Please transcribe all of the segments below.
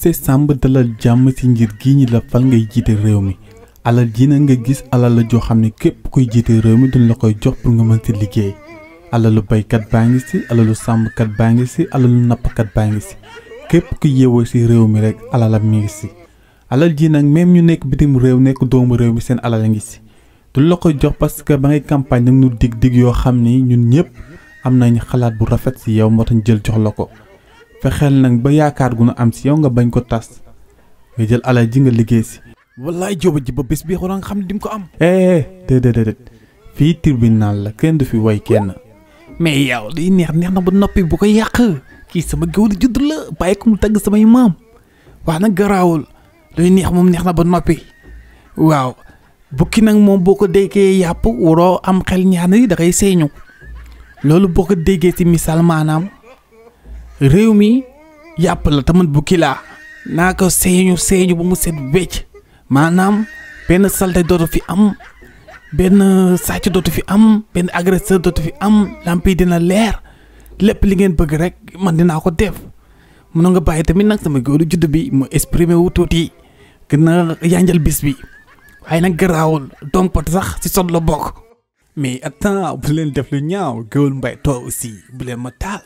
monsieur Samb dalal jàmm ci ngir gi ñi la fal ngay jiite réew mi alal ji na nga gis alal la joo xam ne képp kuy jiite réew mi duñ la koy jox pour nga mën ci liggéey alalu baykat baa ngi ci alalu sàmmkat baa ngi ci alalu nappkat baa ngi ci képp ku yeewoo ci réew mi rek alalam mi ngi ci alal ji nag même ñu nekk bitim réew nekk doomu réew mi seen alal a ngi ci duñ la koy jox parce que ba ngay campagne nag ñu dig yoo xam ni ñun ñëpp am nañ xalaat bu rafet ci yow moo tax jël jox la ko fexeel nag ba yaakaar gu nu am ci yow nga bañ ko tas nga jël alal ji nga liggéey ci. wallaay jóoba ji ba bés bi xoolal nga xam ne di nga ko am. déedéet fii tribunal la kenn du fi way kenn. mais yow liy neex na ba noppi bu ko yàq kii sama géwél judd la bàyyi ko mu tagg samay maam wax nag garaawul luy neex moom neex na ba noppi waaw bukki nag moom boo ko déggee yàpp waroo am xel ñaar ni da koy seeñu loolu boo ko déggee ci misaal maanaam réew mi yàpp la tamit bukki laa naa ko seeñu ba mu set wecc maanaam benn salte dootu fi am benn sàcc dootu fi am benn agresseur dootu fi am lamp yi dina leer lépp li ngeen bëgg rek man dinaa ko def mun nga bàyyi tamit nag sama góoru judd bi mu exprimer wu tuuti gën a yanjal bis bi waaye nag garaawul dompat sax ci sot la bokk. mais attends bu leen def lu ñaaw géwél mbay too aussi bu leen ma taal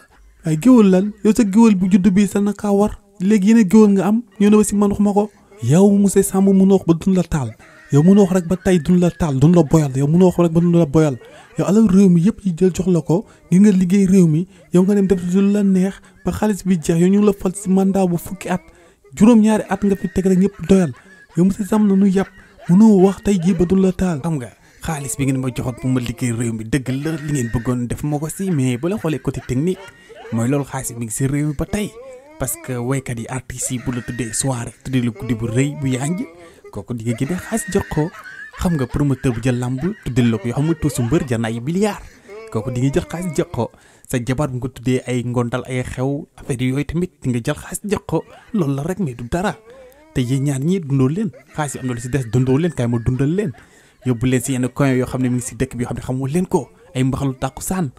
ay géwél lan yow sa géwél bu judd bi sa naka war léegi yéen a géwél nga am ñëw na ba si man wax ma ko yow monsieur Samb mënoo wax ba dun la taal yow mënoo wax rek ba tey dun la taal dun la boyal yow mënoo wax rek ba dun la boyal yow alal réew mi yëpp yi jël jox la ko ngir nga liggéey réew mi yow nga dem def lu la neex ba xaalis bi jeex yow ñu ngi la fal si mandat bu fukki at juróom-ñaari at nga fi teg rek ñëpp doyal yow monsieur Samb na nu yàpp mënoo wax tey jii ba dun la taal. xam nga xaalis bi ngeen ma joxoon pour ma liggéey réew mi dëgg la li ngeen bëggoon def moo ko si mais bu la xoolee côté technique mooy loolu xaalis mi ngi si réew mi ba tey parce que waykat yi artistes yi bu la tuddee soirée tuddee la guddi bu rëy bu yanj kooku di nga génne xaalis jox ko xam nga promoteur bu jël lamb tuddee la ko yoo xam nga toosu mbër jar na ay milliards kooku di nga jël xaalis jox ko sa jabar bu nga tuddee ay ngondal ay xew affaire yooyu tamit di nga jël xaalis jox ko loolu la rek mais du dara te yéen ñaar ñii dundoo leen xaalis yi am na lu si des dundoo leen kaay ma dundal leen yóbbu leen si yenn coin yoo xam ne mi ngi si dëkk bi yoo xam ne xamoo leen ko ay mbaxalu tàkkusaan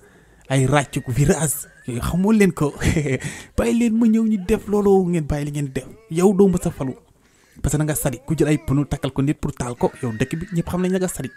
ay ràcc virage yooyu xamoo leen ko bàyyi leen ma ñëw ñu def loolu ngeen bàyyi li ngeen def yow doo ma sa falu parce que na nga sadi ku jël ay pneu takkal ko nit pour taal ko yow dëkk bi ñëpp xam nañ na nga sadi